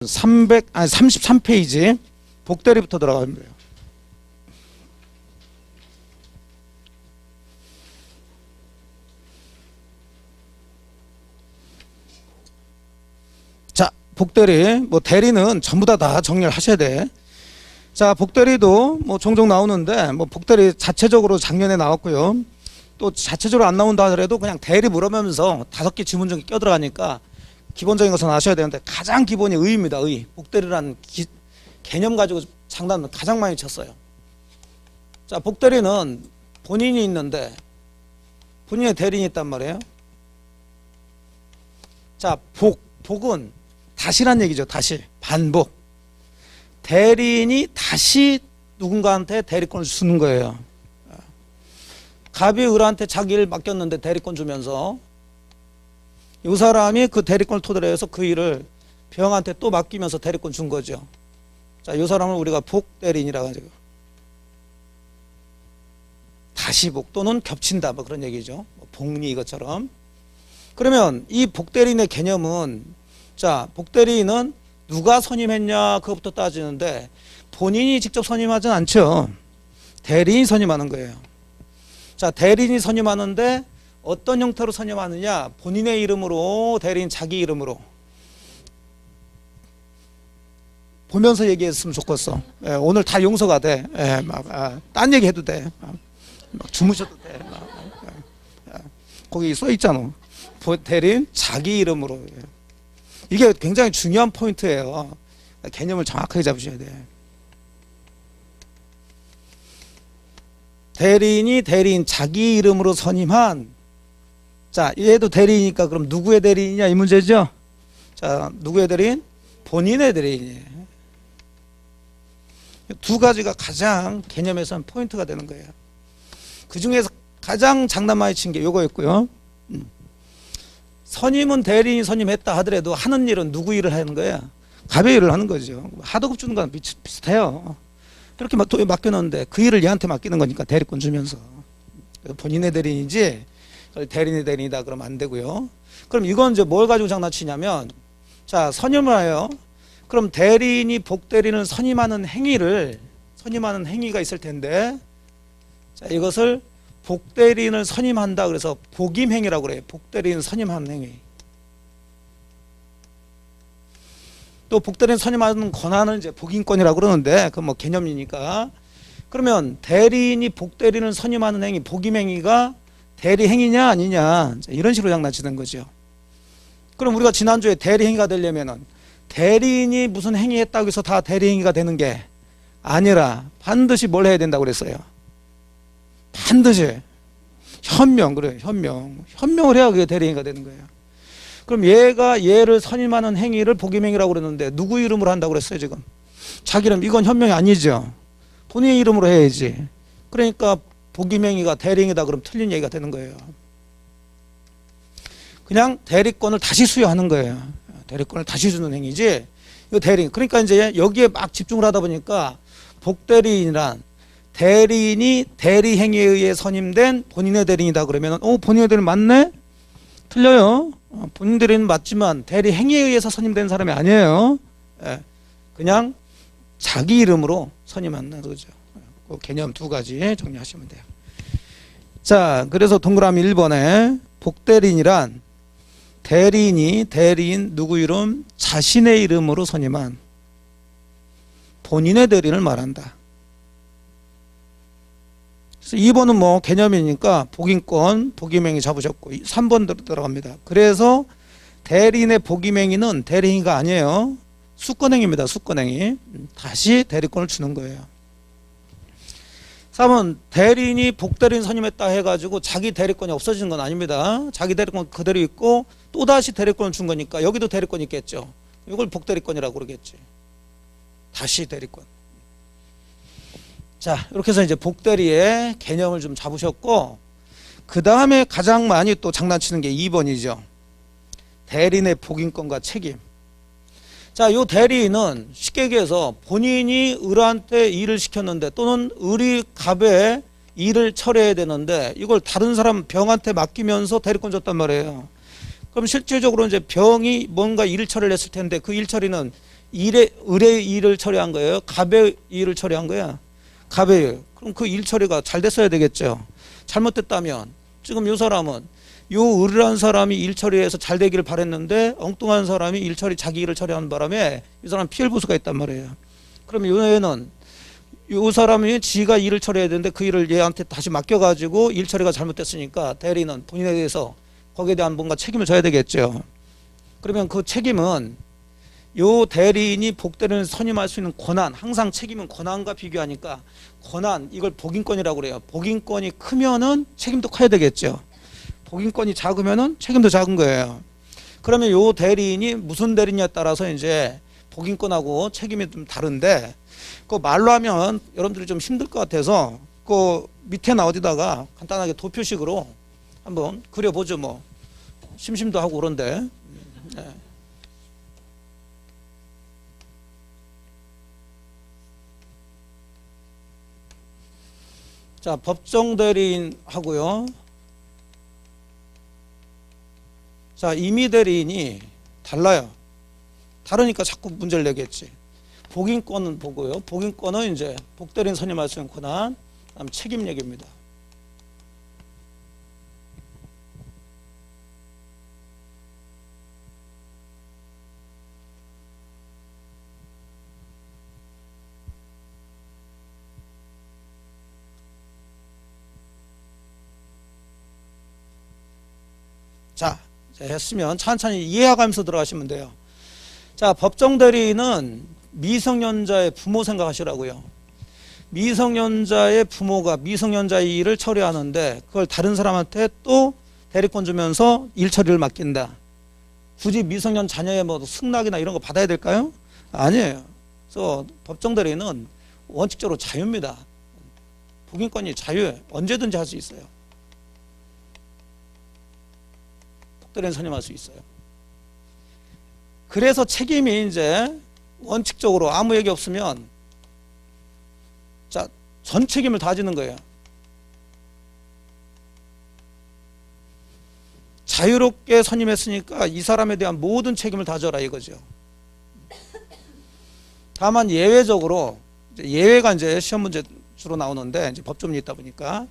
33페이지 복대리부터 들어가면 돼요. 자, 복대리, 대리는 전부 다 정리를 하셔야 돼. 자, 복대리도 종종 나오는데, 복대리 자체적으로 작년에 나왔고요. 또 자체적으로 안 나온다 하더라도 그냥 대리 물어보면서 5개 지문 중에 껴들어가니까 기본적인 것은 아셔야 되는데, 가장 기본이 의입니다. 의. 복대리라는 개념 가지고 장난 가장 많이 쳤어요. 자, 복대리는 본인이 있는데 본인의 대리인이 있단 말이에요. 자, 복은 다시란 얘기죠. 다시. 반복. 대리인이 다시 누군가한테 대리권을 주는 거예요. 갑이 을한테 자기 일 맡겼는데 대리권 주면서 이 사람이 그 대리권을 토대로 해서 그 일을 병한테 또 맡기면서 대리권 준 거죠. 자, 이 사람을 우리가 복대리인이라고 하죠. 다시 복 또는 겹친다 그런 얘기죠. 복리 이것처럼. 그러면 이 복대리인의 개념은, 자, 복대리인은 누가 선임했냐 그것부터 따지는데 본인이 직접 선임하진 않죠. 대리인이 선임하는 거예요. 자, 대리인이 선임하는데 어떤 형태로 선임하느냐, 본인의 이름으로, 대리인 자기 이름으로. 보면서 얘기했으면 좋겠어. 예, 오늘 다 용서가 돼. 예, 딴 얘기 해도 돼. 막 주무셔도 돼. 거기 써 있잖아. 대리인 자기 이름으로. 예. 이게 굉장히 중요한 포인트예요. 개념을 정확하게 잡으셔야 돼. 대리인이 대리인 자기 이름으로 선임한, 자, 얘도 대리인이니까 그럼 누구의 대리인이냐 이 문제죠. 자, 누구의 대리인? 본인의 대리인이에요. 두 가지가 가장 개념에서는 포인트가 되는 거예요. 그 중에서 가장 장난 많이 친 게 요거였고요. 선임은 대리인이 선임했다 하더라도 하는 일은 누구 일을 하는 거야? 갑의 일을 하는 거죠. 하도급 주는 거랑 비슷해요. 이렇게 맡겨놓는데 그 일을 얘한테 맡기는 거니까 대리권 주면서. 본인의 대리인이지 대리인의 대리인이다 그러면 안 되고요. 그럼 이건 이제 뭘 가지고 장난치냐면, 자, 선임을 해요. 그럼 대리인이 복대리인을 선임하는 행위가 있을 텐데, 자, 이것을 복대리인을 선임한다 그래서 복임행위라고 그래요. 복대리인 선임하는 행위. 또 복대리인 선임하는 권한을 이제 복임권이라고 그러는데, 그 개념이니까. 그러면 대리인이 복대리인을 선임하는 행위, 복임행위가 대리행위냐 아니냐, 이런 식으로 장난치는 거죠. 그럼 우리가 지난주에 대리행위가 되려면은 대리인이 무슨 행위했다고 해서 다 대리행위가 되는 게 아니라 반드시 뭘 해야 된다고 그랬어요. 반드시 현명, 그래요. 현명을 해야 그게 대리행위가 되는 거예요. 그럼 얘가 얘를 선임하는 행위를 복임행위라고 그랬는데 누구 이름으로 한다고 그랬어요 지금? 자기 이름. 이건 현명이 아니죠. 본인의 이름으로 해야지. 그러니까 복임행위가 대리행위다 그러면 틀린 얘기가 되는 거예요. 그냥 대리권을 다시 수여하는 거예요. 대리권을 다시 주는 행위지. 이거 대리인. 그러니까 이제 여기에 막 집중을 하다 보니까 복대리인이란 대리인이 대리행위에 의해 선임된 본인의 대리인이다 그러면 본인의 대리인 맞네? 틀려요. 본인 대리인은 맞지만 대리행위에 의해서 선임된 사람이 아니에요. 그냥 자기 이름으로 선임하는 거죠. 그 개념 두 가지 정리하시면 돼요. 자, 그래서 동그라미 1번에 복대리인이란 대리인이 대리인 누구 이름? 자신의 이름으로 선임한 본인의 대리인을 말한다. 그래서 2번은 개념이니까 복임권, 복임행위 잡으셨고 3번 들어갑니다. 그래서 대리인의 복임행위는 대리행위가 아니에요. 수권행위입니다. 수권행위. 다시 대리권을 주는 거예요. 3번 대리인이 복대리인 선임했다 해가지고 자기 대리권이 없어지는 건 아닙니다. 자기 대리권 그대로 있고 또다시 대리권을 준 거니까 여기도 대리권이 있겠죠. 이걸 복대리권이라고 그러겠지. 다시 대리권. 자, 이렇게 해서 이제 복대리의 개념을 좀 잡으셨고, 그 다음에 가장 많이 또 장난치는 게 2번이죠. 대리인의 복임권과 책임. 자, 요 대리인은 쉽게 얘기해서 본인이 을한테 일을 시켰는데 또는 을이 갑에 일을 처리해야 되는데 이걸 다른 사람 병한테 맡기면서 대리권 줬단 말이에요. 그럼 실질적으로 이제 병이 뭔가 일 처리를 했을 텐데 그 일 처리는 을의 일을 처리한 거예요? 갑의 일을 처리한 거야? 갑의 일. 그럼 그 일 처리가 잘 됐어야 되겠죠. 잘못됐다면 지금 이 사람은 요 을이라는 사람이 일 처리해서 잘 되기를 바랬는데 엉뚱한 사람이 일 처리 자기 일을 처리하는 바람에 이 사람 피해를 볼 수가 있단 말이에요. 그러면 요 애는 요 사람이 지가 일을 처리해야 되는데 그 일을 얘한테 다시 맡겨가지고 일 처리가 잘못됐으니까 대리는 본인에 대해서 거기에 대한 뭔가 책임을 져야 되겠죠. 그러면 그 책임은 요 대리인이 복대리인을 선임할 수 있는 권한, 항상 책임은 권한과 비교하니까 권한, 이걸 복인권이라고 그래요. 복인권이 크면은 책임도 커야 되겠죠. 복인권이 작으면은 책임도 작은 거예요. 그러면 요 대리인이 무슨 대리인에 따라서 이제 복인권하고 책임이 좀 다른데, 그 말로 하면 여러분들이 좀 힘들 것 같아서 그 밑에나 어디다가 간단하게 도표식으로 한번 그려보죠. 뭐 심심도 하고 그런데. 네. 자, 법정 대리인 하고요. 자, 임의 대리인이 달라요. 다르니까 자꾸 문제를 내겠지. 복인권은 보고요. 복인권은 이제 복대리인 선임할 수 있는 권한, 그다음 책임 얘기입니다. 자, 했으면 천천히 이해하면서 들어가시면 돼요. 자, 법정 대리인은 미성년자의 부모 생각하시라고요. 미성년자의 부모가 미성년자의 일을 처리하는데 그걸 다른 사람한테 또 대리권 주면서 일 처리를 맡긴다. 굳이 미성년 자녀의 뭐 승낙이나 이런 거 받아야 될까요? 아니에요. 그래서 법정 대리인은 원칙적으로 자유입니다. 복인권이 자유예요. 언제든지 할 수 있어요. 복대리인 선임할 수 있어요. 그래서 책임이 이제 원칙적으로 아무 얘기 없으면 자, 전 책임을 다 지는 거예요. 자유롭게 선임했으니까 이 사람에 대한 모든 책임을 다 져라 이거죠. 다만 예외적으로 예외가 이제 시험 문제 주로 나오는데 이제 법조문이 있다 보니까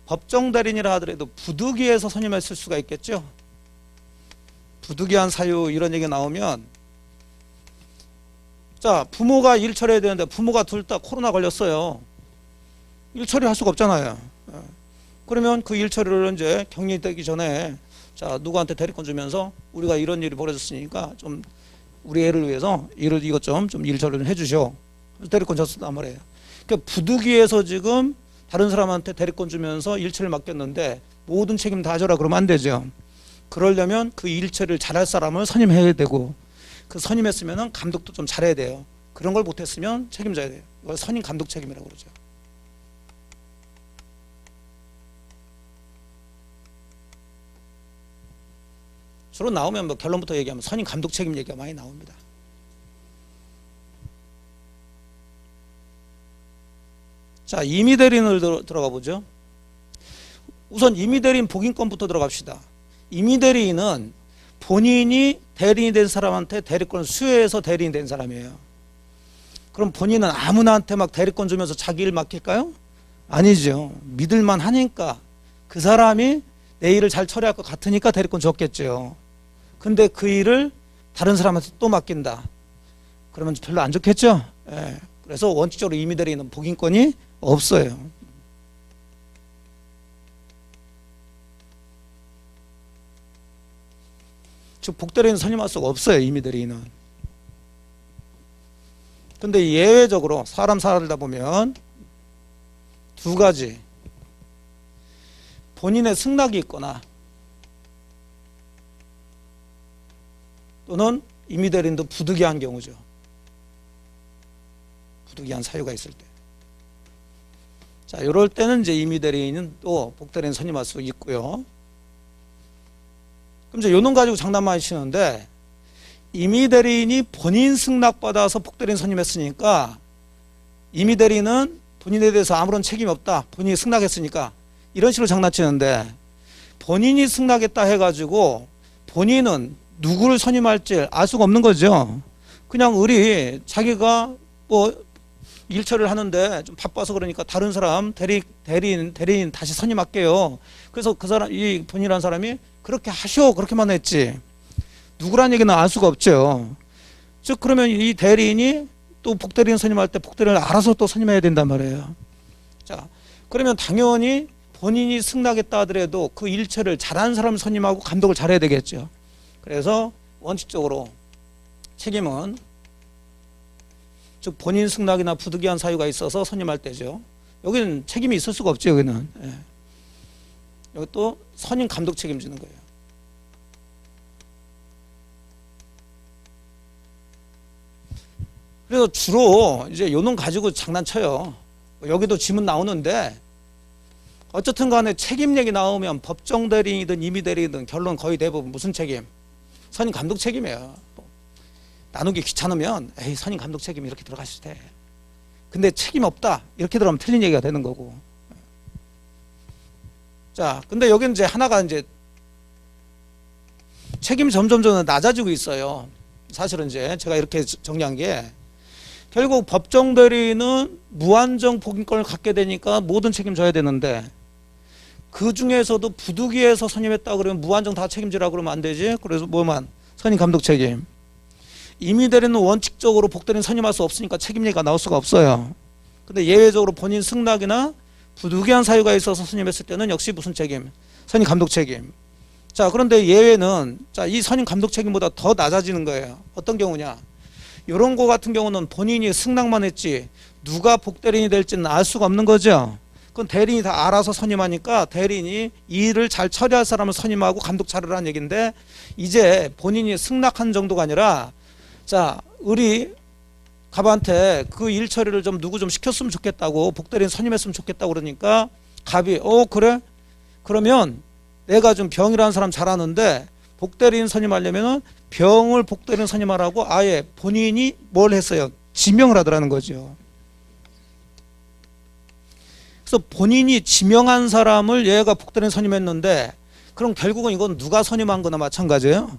법정 대리인이라 하더라도 부득이해서 선임했을 수가 있겠죠. 부득이한 사유 이런 얘기 나오면 자, 부모가 일 처리해야 되는데 부모가 둘 다 코로나 걸렸어요. 일 처리할 수가 없잖아요. 그러면 그 일 처리를 이제 격리되기 전에 자, 누구한테 대리권 주면서 우리가 이런 일이 벌어졌으니까 좀 우리 애를 위해서 이것 좀 일 처리를 해주셔. 대리권 줬단 말이에요. 그러니까 부득이해서 지금 다른 사람한테 대리권 주면서 일 처리를 맡겼는데 모든 책임 다 져라 그러면 안 되죠. 그러려면 그 일 처리를 잘할 사람을 선임해야 되고 그 선임했으면 감독도 좀 잘해야 돼요. 그런 걸 못했으면 책임져야 돼요. 이걸 선임 감독 책임이라고 그러죠. 주로 나오면 뭐 결론부터 얘기하면 선임 감독 책임 얘기가 많이 나옵니다. 자, 임의 대리인을 들어가 보죠. 우선 임의 대리인 복인권부터 들어갑시다. 임의 대리인은 본인이 대리인이 된 사람한테 대리권을 수여해서 대리인 된 사람이에요. 그럼 본인은 아무나한테 막 대리권 주면서 자기 일 맡길까요? 아니죠. 믿을만 하니까 그 사람이 내 일을 잘 처리할 것 같으니까 대리권 줬겠죠. 근데 그 일을 다른 사람한테 또 맡긴다. 그러면 별로 안 좋겠죠. 예. 그래서 원칙적으로 임의 대리인은 복인권이 없어요. 즉 복대리인 선임할 수가 없어요. 임의 대리인은. 근데 예외적으로 사람 살다 보면 두 가지, 본인의 승낙이 있거나 또는 임의 대리인도 부득이한 경우죠. 부득이한 사유가 있을 때. 자, 이럴 때는 이제 임의 대리인은 또 복대리인 선임할 수 있고요. 그럼 이제 요놈 가지고 장난 많이 치는데 임의 대리인이 본인 승낙받아서 복대리인 선임했으니까 임의 대리인은 본인에 대해서 아무런 책임이 없다. 본인이 승낙했으니까 이런 식으로 장난치는데 본인이 승낙했다 해가지고 본인은 누구를 선임할지 알 수가 없는 거죠. 그냥 을이 자기가 뭐 일처리를 하는데 좀 바빠서 그러니까 다른 사람 대리인 다시 선임할게요. 그래서 그 사람 이 본인이라는 사람이 그렇게 하시오 그렇게만 했지 누구란 얘기는 알 수가 없죠. 즉 그러면 이 대리인이 또 복대리인 선임할 때 복대리인을 알아서 또 선임해야 된단 말이에요. 자 그러면 당연히 본인이 승낙했다 하더라도 그 일처리를 잘하는 사람을 선임하고 감독을 잘해야 되겠죠. 그래서 원칙적으로 책임은 즉 본인 승낙이나 부득이한 사유가 있어서 선임할 때죠. 여기는 책임이 있을 수가 없죠. 여기는 여기 또 선임 감독 책임지는 거예요. 그래서 주로 이제 요놈 가지고 장난쳐요. 여기도 지문 나오는데 어쨌든 간에 책임 얘기 나오면 법정 대리인이든 임의 대리인이든 결론 거의 대부분 무슨 책임? 선임 감독 책임이에요. 나누기 귀찮으면 에이 선임 감독 책임 이렇게 들어가실 때 근데 책임 없다 이렇게 들어가면 틀린 얘기가 되는 거고. 자 근데 여기는 이제 하나가 이제 책임이 점점 낮아지고 있어요. 사실은 이제 제가 이렇게 정리한 게 결국 법정 대리인은 무한정 복인권을 갖게 되니까 모든 책임 져야 되는데 그 중에서도 부득이해서 선임했다 그러면 무한정 다 책임지라 그러면 안 되지. 그래서 뭐만 선임 감독 책임. 임의 대리는 원칙적으로 복대리인 선임할 수 없으니까 책임 얘기가 나올 수가 없어요. 근데 예외적으로 본인 승낙이나 부득이한 사유가 있어서 선임했을 때는 역시 무슨 책임? 선임 감독 책임. 자 그런데 예외는 자 이 선임 감독 책임보다 더 낮아지는 거예요. 어떤 경우냐? 이런 거 같은 경우는 본인이 승낙만 했지 누가 복대리인이 될지는 알 수가 없는 거죠. 그건 대리인이 다 알아서 선임하니까 대리인이 이 일을 잘 처리할 사람을 선임하고 감독 잘하라는 얘기인데 이제 본인이 승낙한 정도가 아니라 자 을이 갑한테 그 일 처리를 좀 누구 좀 시켰으면 좋겠다고 복대리인 선임했으면 좋겠다고 그러니까 갑이 그래? 그러면 내가 좀 병이라는 사람 잘하는데 복대리인 선임하려면은 병을 복대리인 선임하라고 아예 본인이 뭘 했어요? 지명을 하더라는 거죠. 그래서 본인이 지명한 사람을 얘가 복대리인 선임했는데 그럼 결국은 이건 누가 선임한 거나 마찬가지예요.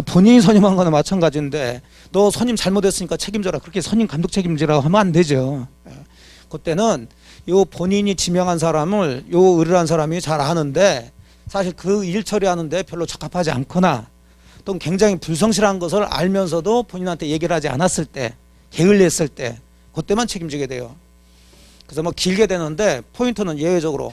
본인이 선임한 거나 마찬가지인데 너 선임 잘못했으니까 책임져라 그렇게 선임 감독 책임지라고 하면 안 되죠. 그때는 요 본인이 지명한 사람을 요 을이라는 사람이 잘 아는데 사실 그 일 처리하는데 별로 적합하지 않거나 또 굉장히 불성실한 것을 알면서도 본인한테 얘기를 하지 않았을 때 게을리했을 때 그때만 책임지게 돼요. 그래서 뭐 길게 되는데 포인트는 예외적으로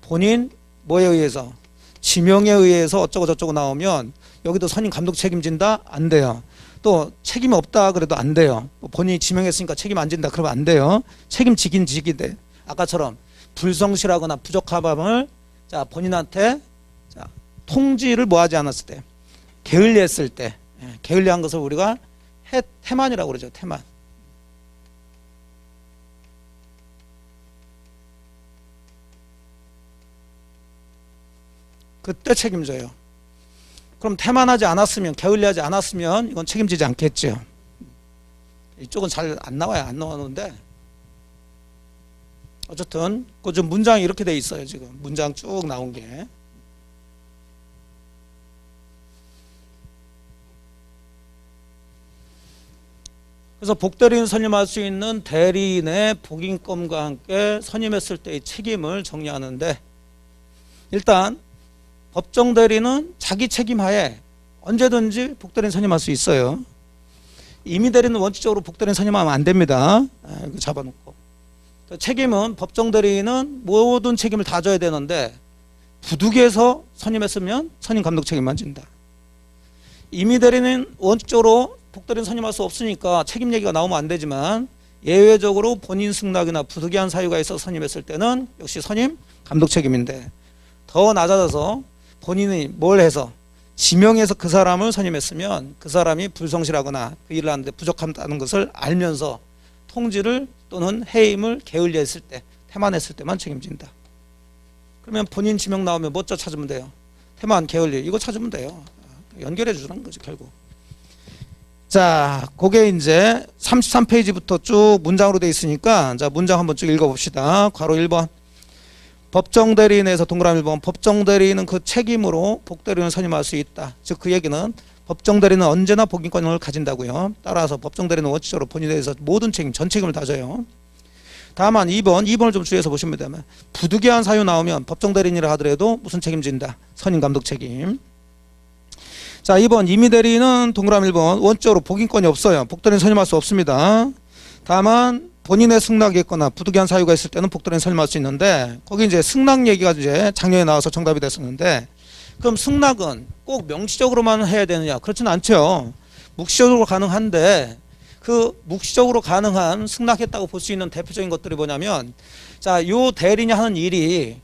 본인 뭐에 의해서 지명에 의해서 어쩌고 저쩌고 나오면 여기도 선임 감독 책임진다? 안 돼요. 또 책임 없다 그래도 안 돼요. 본인이 지명했으니까 책임 안 진다 그러면 안 돼요. 책임지긴 지게 돼. 아까처럼 불성실하거나 부적합함을 자 본인한테 자, 통지를 뭐 하지 않았을 때 게을리했을 때 게을리한 것을 우리가 태만이라고 그러죠. 태만. 그때 책임져요. 그럼 태만하지 않았으면 게을리하지 않았으면 이건 책임지지 않겠죠. 이쪽은 잘 안 나와요. 안 나오는데 어쨌든 그 좀 문장이 이렇게 돼 있어요. 지금 문장 쭉 나온 게. 그래서 복대리인 선임할 수 있는 대리인의 복인권과 함께 선임했을 때의 책임을 정리하는데 일단 법정 대리는 자기 책임하에 언제든지 복대리인 선임할 수 있어요. 임의 대리는 원칙적으로 복대리인 선임하면 안 됩니다. 이거 잡아놓고. 책임은 법정 대리인은 모든 책임을 다 져야 되는데 부득이해서 선임했으면 선임 감독 책임만 진다. 임의 대리는 원칙적으로 복대리인 선임할 수 없으니까 책임 얘기가 나오면 안 되지만 예외적으로 본인 승낙이나 부득이한 사유가 있어서 선임했을 때는 역시 선임 감독 책임인데 더 낮아져서 본인이 뭘 해서 지명해서 그 사람을 선임했으면 그 사람이 불성실하거나 그 일을 하는데 부족하다는 것을 알면서 통지를 또는 해임을 게을리했을 때 태만했을 때만 책임진다. 그러면 본인 지명 나오면 뭐죠 찾으면 돼요. 태만 게을리 이거 찾으면 돼요. 연결해 주는 거죠 결국. 자 그게 이제 33페이지부터 쭉 문장으로 돼 있으니까 자 문장 한번 쭉 읽어봅시다. 괄호 1번 법정 대리인에서 동그라미 1번 법정 대리인은 그 책임으로 복대리인을 선임할 수 있다. 즉 그 얘기는 법정 대리는 언제나 복인권을 가진다고요. 따라서 법정 대리는 원칙적으로 본인에 대해서 모든 책임, 전 책임을 다져요. 다만 2번을 좀 주의해서 보시면 되면 부득이한 사유 나오면 법정 대리인이라 하더라도 무슨 책임진다? 선임 감독 책임. 자, 2번 임의 대리인은 동그라미 1번 원칙적으로 복인권이 없어요. 복대리인 선임할 수 없습니다. 다만 본인의 승낙이 있거나 부득이한 사유가 있을 때는 복대리인 선임할 수 있는데 거기 이제 승낙 얘기가 이제 작년에 나와서 정답이 됐었는데 그럼 승낙은 꼭 명시적으로만 해야 되느냐? 그렇지는 않죠. 묵시적으로 가능한데 그 묵시적으로 가능한 승낙했다고 볼 수 있는 대표적인 것들이 뭐냐면 자, 요 대리인이 하는 일이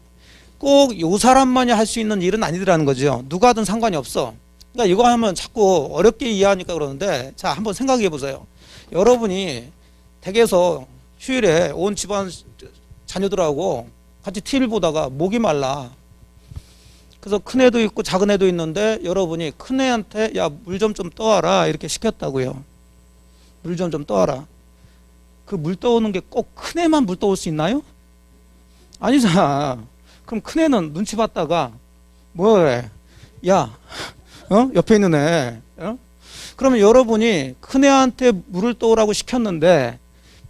꼭 요 사람만이 할 수 있는 일은 아니더라는 거죠. 누가 하든 상관이 없어. 그러니까 이거 하면 자꾸 어렵게 이해하니까 그러는데 자, 한번 생각해 보세요. 여러분이 댁에서 휴일에 온 집안 자녀들하고 같이 TV를 보다가 목이 말라. 그래서 큰 애도 있고 작은 애도 있는데 여러분이 큰 애한테 야, 물 좀 떠와라 이렇게 시켰다고요. 물 좀 떠와라. 그 물 떠오는 게 꼭 큰 애만 물 떠올 수 있나요? 아니잖아. 그럼 큰 애는 눈치 봤다가 뭐래? 야, 옆에 있는 애. 그러면 여러분이 큰 애한테 물을 떠오라고 시켰는데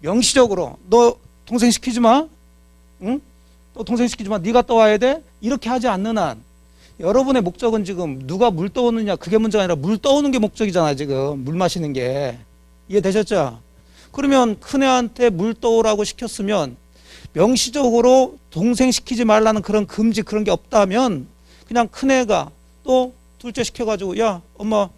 명시적으로 너 동생 시키지 마. 응? 너 동생 시키지 마. 네가 떠와야 돼. 이렇게 하지 않는 한 여러분의 목적은 지금 누가 물 떠오느냐 그게 문제가 아니라 물 떠오는 게 목적이잖아요. 지금 물 마시는 게. 이해되셨죠? 그러면 큰애한테 물 떠오라고 시켰으면 명시적으로 동생 시키지 말라는 그런 금지 그런 게 없다면 그냥 큰애가 또 둘째 시켜가지고 야 엄마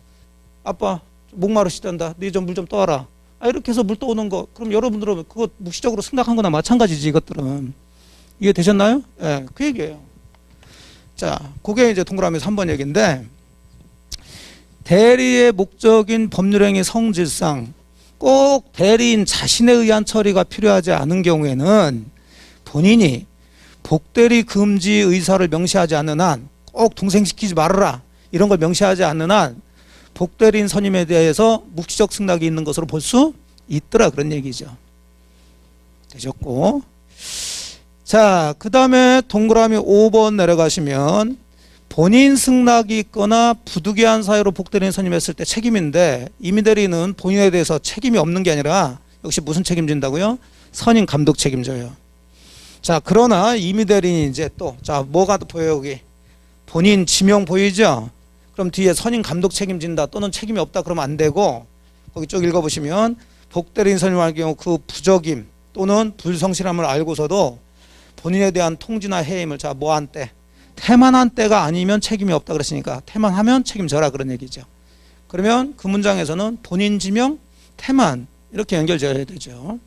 아빠 목마르시단다 네 좀 물 좀 떠와라 이렇게 해서 물 떠오는 거 그럼 여러분들은 그거 묵시적으로 승낙한 거나 마찬가지지 이것들은. 이해되셨나요? 예, 그 얘기예요. 자, 그게 이제 동그라미 3번 얘기인데 대리의 목적인 법률행위 성질상 꼭 대리인 자신에 의한 처리가 필요하지 않은 경우에는 본인이 복대리 금지 의사를 명시하지 않는 한 꼭 동생시키지 말아라 이런 걸 명시하지 않는 한 복대리인 선임에 대해서 묵시적 승낙이 있는 것으로 볼 수 있더라 그런 얘기죠. 되셨고 자, 그 다음에 동그라미 5번 내려가시면 본인 승낙이 있거나 부득이한 사유로 복대리인 선임했을 때 책임인데 임의대리인은 본인에 대해서 책임이 없는 게 아니라 역시 무슨 책임진다고요? 선임 감독 책임져요. 자, 그러나 임의대리인이 이제 또 자, 뭐가 보여요 여기? 본인 지명 보이죠? 그럼 뒤에 선임 감독 책임진다 또는 책임이 없다 그러면 안 되고 거기 쭉 읽어보시면 복대리인 선임할 경우 그 부적임 또는 불성실함을 알고서도 본인에 대한 통지나 해임을 자, 뭐한 때 태만한 때가 아니면 책임이 없다 그랬으니까 태만하면 책임져라 그런 얘기죠. 그러면 그 문장에서는 본인 지명 태만 이렇게 연결되어야 되죠.